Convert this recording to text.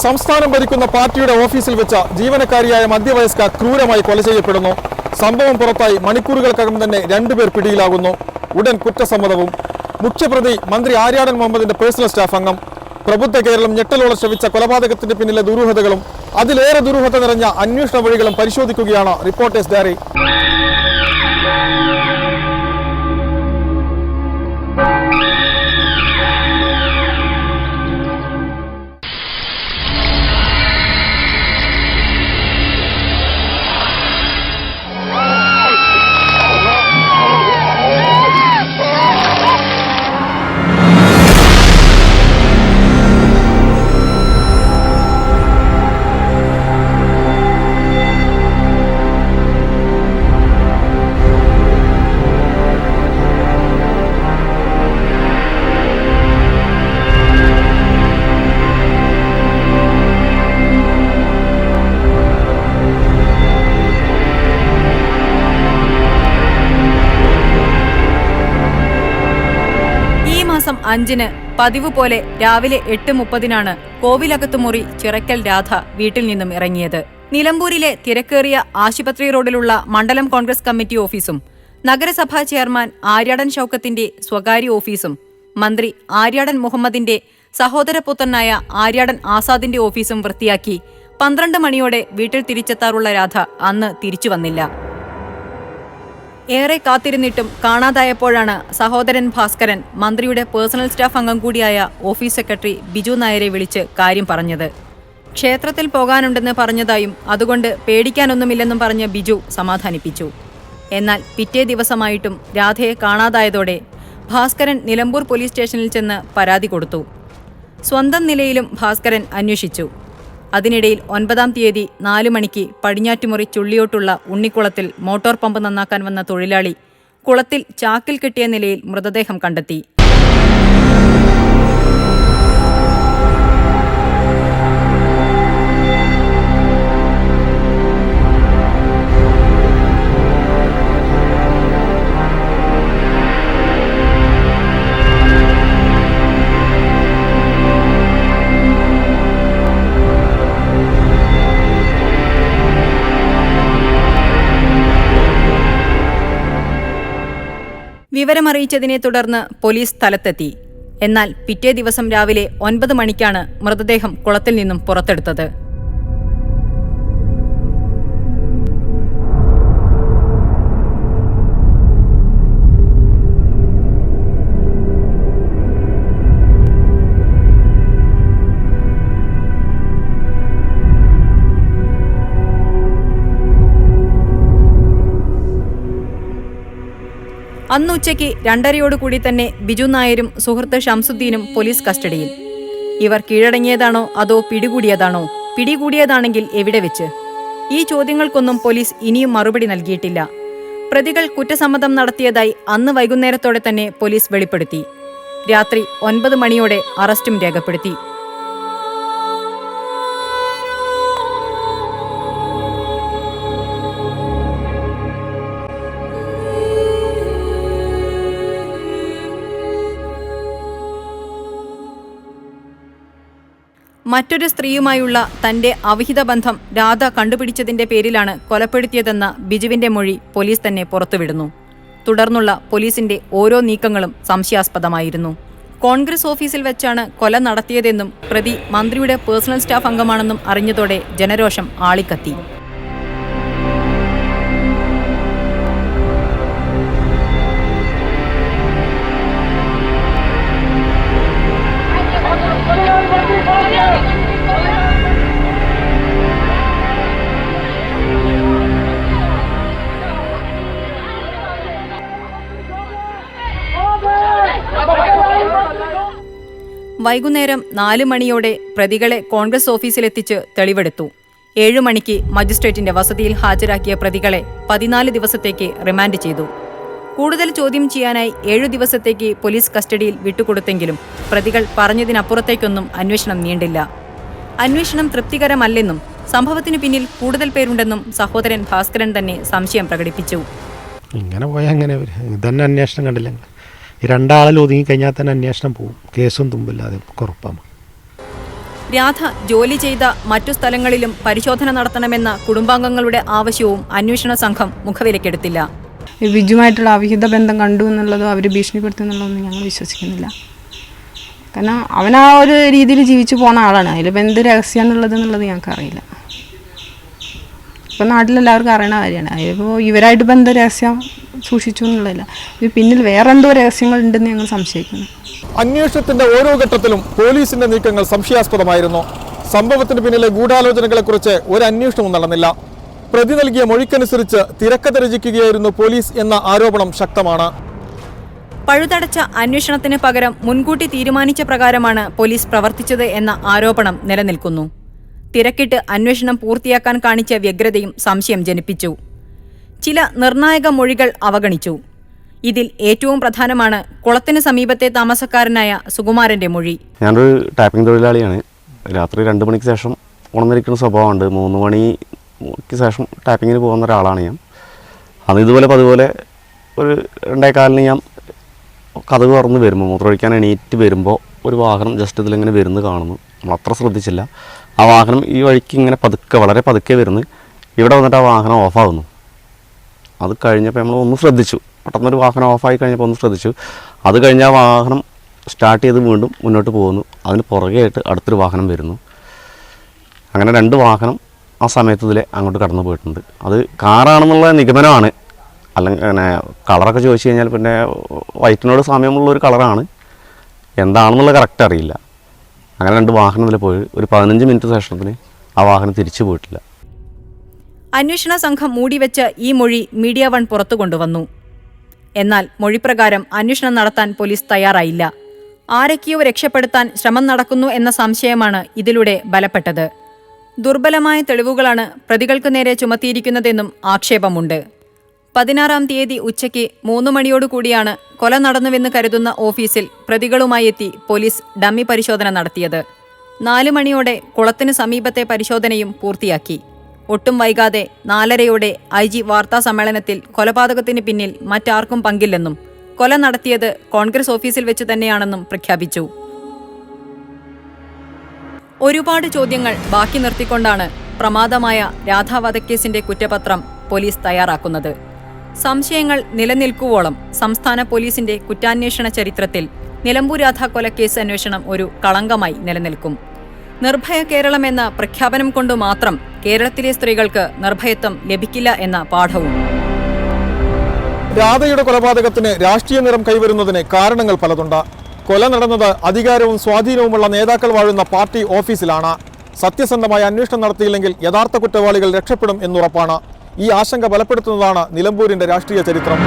സംസ്ഥാനം ഭരിക്കുന്ന പാർട്ടിയുടെ ഓഫീസിൽ വെച്ച ജീവനക്കാരിയായ മധ്യവയസ്ക ക്രൂരമായി കൊല ചെയ്യപ്പെടുന്നു. സംഭവം പുറത്തായി മണിക്കൂറുകൾക്കകം തന്നെ 2 പേർ പിടിയിലാകുന്നു. ഉടൻ കുറ്റസമ്മതവും. മുഖ്യപ്രതി മന്ത്രി ആര്യാടൻ മുഹമ്മദിന്റെ പേഴ്സണൽ സ്റ്റാഫ് അംഗം. പ്രബുദ്ധ കേരളം ഞെട്ടലോടെ ശ്രവിച്ച കൊലപാതകത്തിന്റെ പിന്നിലെ ദുരൂഹതകളും അതിലേറെ ദുരൂഹത നിറഞ്ഞ അന്വേഷണ വഴികളും പരിശോധിക്കുകയാണ് റിപ്പോർട്ടേഴ്സ് ഡയറി. മാസം 5-ന് പതിവ് പോലെ രാവിലെ 8:30 കോവിലകത്ത് മുറി ചിറക്കൽ രാധ വീട്ടിൽ നിന്നും ഇറങ്ങിയത്. നിലമ്പൂരിലെ തിരക്കേറിയ ആശുപത്രി റോഡിലുള്ള മണ്ഡലം കോൺഗ്രസ് കമ്മിറ്റി ഓഫീസും നഗരസഭാ ചെയർമാൻ ആര്യാടൻ ഷൌക്കത്തിന്റെ സ്വകാര്യ ഓഫീസും മന്ത്രി ആര്യാടൻ മുഹമ്മദിന്റെ സഹോദരപുത്രനായ ആര്യാടൻ ആസാദിന്റെ ഓഫീസും വൃത്തിയാക്കി 12 മണിയോടെ വീട്ടിൽ തിരിച്ചെത്താറുള്ള രാധ അന്ന് തിരിച്ചു വന്നില്ല. ഏറെ കാത്തിരുന്നിട്ടും കാണാതായപ്പോഴാണ് സഹോദരൻ ഭാസ്കരൻ മന്ത്രിയുടെ പേഴ്സണൽ സ്റ്റാഫ് അംഗം കൂടിയായ ഓഫീസ് സെക്രട്ടറി ബിജു നായരെ വിളിച്ച് കാര്യം പറഞ്ഞത്. ക്ഷേത്രത്തിൽ പോകാനുണ്ടെന്ന് പറഞ്ഞതായും അതുകൊണ്ട് പേടിക്കാനൊന്നുമില്ലെന്നും പറഞ്ഞ് ബിജു സമാധാനിപ്പിച്ചു. എന്നാൽ പിറ്റേ ദിവസമായിട്ടും രാധയെ കാണാതായതോടെ ഭാസ്കരൻ നിലമ്പൂർ പോലീസ് സ്റ്റേഷനിൽ ചെന്ന് പരാതി കൊടുത്തു. സ്വന്തം നിലയിലും ഭാസ്കരൻ അന്വേഷിച്ചു. അതിനിടയിൽ 9-ാം തീയതി 4 മണിക്ക് പടിഞ്ഞാറ്റുമുറി ചുള്ളിയോട്ടുള്ള ഉണ്ണിക്കുളത്തിൽ മോട്ടോർ പമ്പ് നന്നാക്കാൻ വന്ന തൊഴിലാളി കുളത്തിൽ ചാക്കിൽ കെട്ടിയ നിലയിൽ മൃതദേഹം കണ്ടെത്തി. വിവരമറിയിച്ചതിനെ തുടർന്ന് പോലീസ് സ്ഥലത്തെത്തി. എന്നാൽ പിറ്റേ ദിവസം രാവിലെ 9 മണിക്കാണ് മൃതദേഹം കുളത്തിൽ നിന്നും പുറത്തെടുത്തത്. അന്ന് ഉച്ചയ്ക്ക് 2:30 തന്നെ ബിജു നായരും സുഹൃത്ത് ഷംസുദ്ദീനും പോലീസ് കസ്റ്റഡിയിൽ. ഇവർ കീഴടങ്ങിയതാണോ അതോ പിടികൂടിയതാണോ? പിടികൂടിയതാണെങ്കിൽ എവിടെ വെച്ച്? ഈ ചോദ്യങ്ങൾക്കൊന്നും പോലീസ് ഇനിയും മറുപടി നൽകിയിട്ടില്ല. പ്രതികൾ കുറ്റസമ്മതം നടത്തിയതായി അന്ന് വൈകുന്നേരത്തോടെ തന്നെ പോലീസ് വെളിപ്പെടുത്തി. രാത്രി 9 മണിയോടെ അറസ്റ്റും രേഖപ്പെടുത്തി. മറ്റൊരു സ്ത്രീയുമായുള്ള തന്റെ അവിഹിത ബന്ധം രാധ കണ്ടുപിടിച്ചതിന്റെ പേരിലാണ് കൊലപ്പെടുത്തിയതെന്ന ബിജുവിന്റെ മൊഴി പോലീസ് തന്നെ പുറത്തുവിടുന്നു. തുടർന്നുള്ള പോലീസിന്റെ ഓരോ നീക്കങ്ങളും സംശയാസ്പദമായിരുന്നു. കോൺഗ്രസ് ഓഫീസിൽ വെച്ചാണ് കൊല നടത്തിയതെന്നും പ്രതി മന്ത്രിയുടെ പേഴ്സണൽ സ്റ്റാഫ് അംഗമാണെന്നും അറിഞ്ഞതോടെ ജനരോഷം ആളിക്കത്തി. വൈകുന്നേരം 4 മണിയോടെ പ്രതികളെ കോൺഗ്രസ് ഓഫീസിലെത്തിച്ച് തെളിവെടുത്തു. 7 മണിക്ക് മജിസ്ട്രേറ്റിന്റെ വസതിയിൽ ഹാജരാക്കിയ പ്രതികളെ 14 ദിവസത്തേക്ക് റിമാൻഡ് ചെയ്തു. കൂടുതൽ ചോദ്യം ചെയ്യാനായി 7 ദിവസത്തേക്ക് പോലീസ് കസ്റ്റഡിയിൽ വിട്ടുകൊടുത്തെങ്കിലും പ്രതികൾ പറഞ്ഞതിനപ്പുറത്തേക്കൊന്നും അന്വേഷണം നീണ്ടില്ല. അന്വേഷണം തൃപ്തികരമല്ലെന്നും സംഭവത്തിന് പിന്നിൽ കൂടുതൽ പേരുണ്ടെന്നും സഹോദരൻ ഭാസ്കരൻ തന്നെ സംശയം പ്രകടിപ്പിച്ചു. ഇങ്ങനെ പോയാൽ അങ്ങനെ ഇതന്നെ അന്വേഷണം കണ്ടില്ല. ഈ 2 ആളിൽ ഒതുങ്ങി കഴിഞ്ഞാൽ തന്നെ അന്വേഷണം പോവും. കേസും തുമ്പില്ലാതെ കുറപ്പാണ്. രാധ ജോലി ചെയ്ത മറ്റു സ്ഥലങ്ങളിലും പരിശോധന നടത്തണമെന്ന കുടുംബാംഗങ്ങളുടെ ആവശ്യവും അന്വേഷണ സംഘം മുഖവിലക്കെടുത്തില്ല. ബിജുമായിട്ടുള്ള അവിഹിത ബന്ധം കണ്ടു എന്നുള്ളതോ അവർ ഭീഷണിപ്പെടുത്തും എന്നുള്ളതൊന്നും ഞങ്ങൾ വിശ്വസിക്കുന്നില്ല. കാരണം അവൻ ആ ഒരു രീതിയിൽ ജീവിച്ചു പോകുന്ന ആളാണ്. അതിലിപ്പോൾ എന്ത് രഹസ്യമാണുള്ളത് എന്നുള്ളത് ഞങ്ങൾക്കറിയില്ല. ഇപ്പം നാട്ടിലെല്ലാവർക്കും അറിയണ കാര്യമാണ്. അതിലിപ്പോൾ ഇവരായിട്ട് ഇപ്പം എന്ത് രഹസ്യം സൂക്ഷിച്ചു എന്നുള്ളതല്ല, ഇത് പിന്നിൽ വേറെ എന്തോ രഹസ്യങ്ങൾ ഉണ്ടെന്ന് ഞങ്ങൾ സംശയിക്കുന്നു. അന്വേഷണത്തിന്റെ ഓരോ ഘട്ടത്തിലും പോലീസിന്റെ നീക്കങ്ങൾ സംശയാസ്പദമായിരുന്നു. സംഭവത്തിന് പിന്നിലെ ഗൂഢാലോചനകളെക്കുറിച്ച് ഒരു അന്വേഷണവും നടന്നില്ല. പ്രതി നൽകിയ മൊഴിക്കനുസരിച്ച് തിരക്കഥ രചിക്കുകയായിരുന്നു പോലീസ് എന്ന ആരോപണം ശക്തമാണ്. പഴുതടച്ച അന്വേഷണത്തിന് പകരം മുൻകൂട്ടി തീരുമാനിച്ച പ്രകാരമാണ് പോലീസ് പ്രവർത്തിച്ചത് എന്ന ആരോപണം നിലനിൽക്കുന്നു. തിരക്കിട്ട് അന്വേഷണം പൂർത്തിയാക്കാൻ കാണിച്ച വ്യഗ്രതയും സംശയം ജനിപ്പിച്ചു. ചില നിർണായക മൊഴികൾ അവഗണിച്ചു. ഇതിൽ ഏറ്റവും പ്രധാനമാണ് കുളത്തിന് സമീപത്തെ താമസക്കാരനായ സുകുമാരന്റെ മൊഴി. ഞാനൊരു ടാപ്പിംഗ് തൊഴിലാളിയാണ്. രാത്രി 2 മണിക്ക് ശേഷം ഉണർന്നിരിക്കുന്ന സ്വഭാവമുണ്ട്. 3 മണിക്ക് ശേഷം ടാപ്പിങ്ങിന് പോകുന്ന ഒരാളാണ് ഞാൻ. അന്ന് ഇതുപോലെ പതുപോലെ ഒരു 2:15 ഞാൻ കതക് തുറന്ന് വരുമ്പോൾ, മൂത്രമൊഴിക്കാൻ എണീറ്റ് വരുമ്പോൾ ഒരു വാഹനം ജസ്റ്റ് ഇതിലിങ്ങനെ വരുന്നത് കാണുന്നു. നമ്മൾ അത്ര ശ്രദ്ധിച്ചില്ല. ആ വാഹനം ഈ വഴിക്ക് ഇങ്ങനെ വളരെ പതുക്കെ വരുന്നു. ഇവിടെ വന്നിട്ട് ആ വാഹനം ഓഫാകുന്നു. അത് കഴിഞ്ഞപ്പോൾ നമ്മൾ ഒന്ന് ശ്രദ്ധിച്ചു. പെട്ടെന്നൊരു വാഹനം ഓഫായി കഴിഞ്ഞപ്പോൾ ഒന്ന് ശ്രദ്ധിച്ചു. അത് കഴിഞ്ഞ് ആ വാഹനം സ്റ്റാർട്ട് ചെയ്ത് വീണ്ടും മുന്നോട്ട് പോകുന്നു. അതിന് പുറകെയായിട്ട് അടുത്തൊരു വാഹനം വരുന്നു. അങ്ങനെ 2 വാഹനം ആ സമയത്ത് ഇതിലെ അങ്ങോട്ട് കടന്നു പോയിട്ടുണ്ട്. അത് കാറാണെന്നുള്ള നിഗമനമാണ്. അല്ലെങ്കിൽ പിന്നെ കളറൊക്കെ ചോദിച്ചു കഴിഞ്ഞാൽ പിന്നെ വൈറ്റിനോട് സാമ്യമുള്ളൊരു കളറാണ്. എന്താണെന്നുള്ള കറക്റ്റ് അറിയില്ല. അങ്ങനെ 2 വാഹനം ഇതിൽ പോയി ഒരു 15 മിനിറ്റ് ശേഷത്തിന് ആ വാഹനം തിരിച്ചു പോയിട്ടില്ല. അന്വേഷണ സംഘം മൂടിവെച്ച ഈ മൊഴി മീഡിയ 1 പുറത്തു കൊണ്ടുവന്നു. എന്നാൽ മൊഴിപ്രകാരം അന്വേഷണം നടത്താൻ പോലീസ് തയ്യാറായില്ല. ആരൊക്കെയോ രക്ഷപ്പെടുത്താൻ ശ്രമം നടക്കുന്നു എന്ന സംശയമാണ് ഇതിലൂടെ ബലപ്പെട്ടത്. ദുർബലമായ തെളിവുകളാണ് പ്രതികൾക്ക് നേരെ ചുമത്തിയിരിക്കുന്നതെന്നും ആക്ഷേപമുണ്ട്. 16-ാം തീയതി ഉച്ചയ്ക്ക് 3 മണിയോടുകൂടിയാണ് കൊല നടന്നുവെന്ന് കരുതുന്ന ഓഫീസിൽ പ്രതികളുമായി എത്തി പോലീസ് ഡമ്മി പരിശോധന നടത്തിയത്. 4 മണിയോടെ കുളത്തിന് സമീപത്തെ പരിശോധനയും പൂർത്തിയാക്കി. ഒട്ടും വൈകാതെ 4:30-യോടെ IG വാർത്താസമ്മേളനത്തിൽ കൊലപാതകത്തിന് പിന്നിൽ മറ്റാർക്കും പങ്കില്ലെന്നും കൊല നടത്തിയത് കോൺഗ്രസ് ഓഫീസിൽ വെച്ച് തന്നെയാണെന്നും പ്രഖ്യാപിച്ചു. ഒരുപാട് ചോദ്യങ്ങൾ ബാക്കി നിർത്തിക്കൊണ്ടാണ് പ്രമാദമായ രാധാ വധക്കേസിന്റെ കുറ്റപത്രം പോലീസ് തയ്യാറാക്കുന്നത്. സംശയങ്ങൾ നിലനിൽക്കുവോളം സംസ്ഥാന പോലീസിന്റെ കുറ്റാന്വേഷണ ചരിത്രത്തിൽ നിലമ്പൂർ രാധ കൊലക്കേസ് അന്വേഷണം ഒരു കളങ്കമായി നിലനിൽക്കും. നിർഭയ കേരളം എന്ന പ്രഖ്യാപനം കൊണ്ട് മാത്രം കേരളത്തിലെ സ്ത്രീകൾക്ക് നിർഭയത്വം ലഭിക്കില്ല എന്ന പാഠവും. രാധയുടെ കൊലപാതകത്തിന് രാഷ്ട്രീയ നിറം കൈവരുന്നതിന് കാരണങ്ങൾ പലതുണ്ട്. കൊല നടന്നത് അധികാരവും സ്വാധീനവുമുള്ള നേതാക്കൾ വാഴുന്ന പാർട്ടി ഓഫീസിലാണ്. സത്യസന്ധമായ അന്വേഷണം നടത്തിയില്ലെങ്കിൽ യഥാർത്ഥ കുറ്റവാളികൾ രക്ഷപ്പെടും എന്നുറപ്പാണ്. ഈ ആശങ്ക ബലപ്പെടുത്തുന്നതാണ് നിലമ്പൂരിന്റെ രാഷ്ട്രീയ ചരിത്രം.